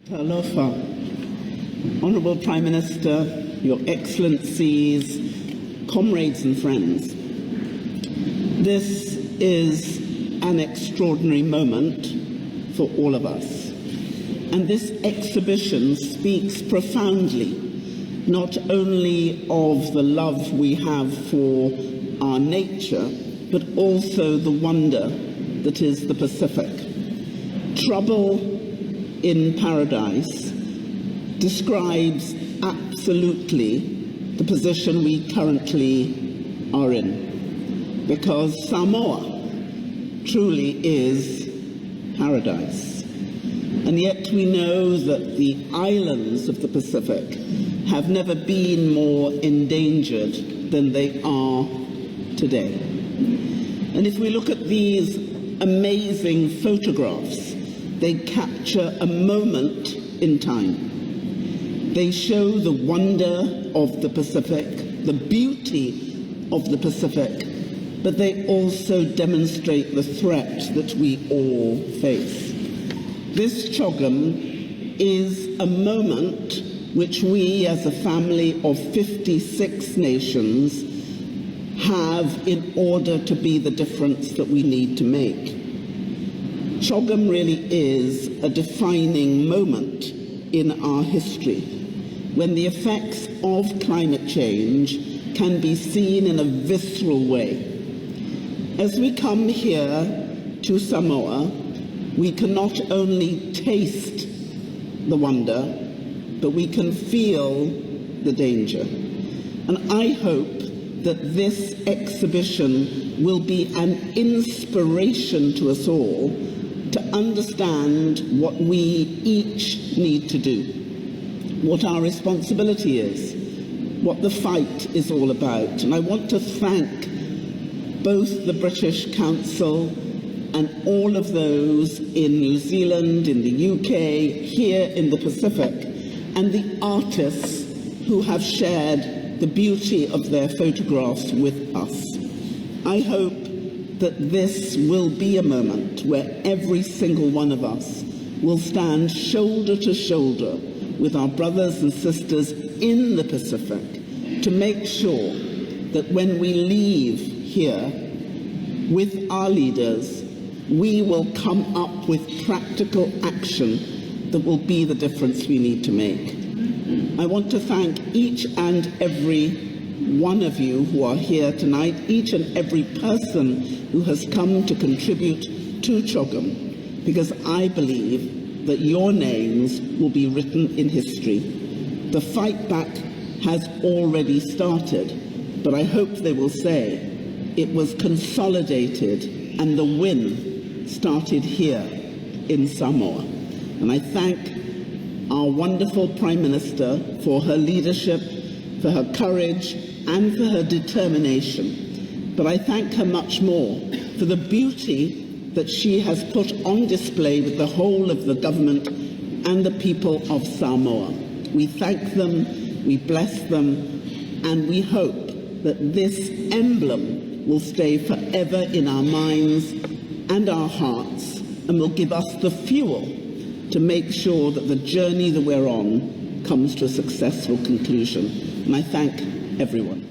Talofa, Honourable Prime Minister, Your Excellencies, comrades and friends. This is an extraordinary moment for all of us. And this exhibition speaks profoundly not only of the love we have for our nature, but also the wonder that is the Pacific. Trouble in Paradise describes absolutely the position we currently are in, because Samoa truly is paradise. And yet we know that the islands of the Pacific have never been more endangered than they are today. And if we look at these amazing photographs, they capture a moment in time. They show the wonder of the Pacific, the beauty of the Pacific, but they also demonstrate the threat that we all face. This Chogam is a moment which we as a family of 56 nations have in order to be the difference that we need to make. Chogam really is a defining moment in our history, when the effects of climate change can be seen in a visceral way. As we come here to Samoa, we can not only taste the wonder, but we can feel the danger. And I hope that this exhibition will be an inspiration to us all to understand what we each need to do, what our responsibility is, what the fight is all about. And I want to thank both the British Council and all of those in New Zealand, in the UK, here in the Pacific, and the artists who have shared the beauty of their photographs with us. I hope that this will be a moment where every single one of us will stand shoulder to shoulder with our brothers and sisters in the Pacific to make sure that when we leave here with our leaders, we will come up with practical action that will be the difference we need to make. I want to thank each and every one of you who are here tonight, each and every person who has come to contribute to Chogam, because I believe that your names will be written in history. The fight back has already started, but I hope they will say it was consolidated and the win started here in Samoa. And I thank our wonderful Prime Minister for her leadership, for her courage, and for her determination. But I thank her much more for the beauty that she has put on display with the whole of the government and the people of Samoa. We thank them, we bless them, and we hope that this emblem will stay forever in our minds and our hearts, and will give us the fuel to make sure that the journey that we're on comes to a successful conclusion. And I thank everyone.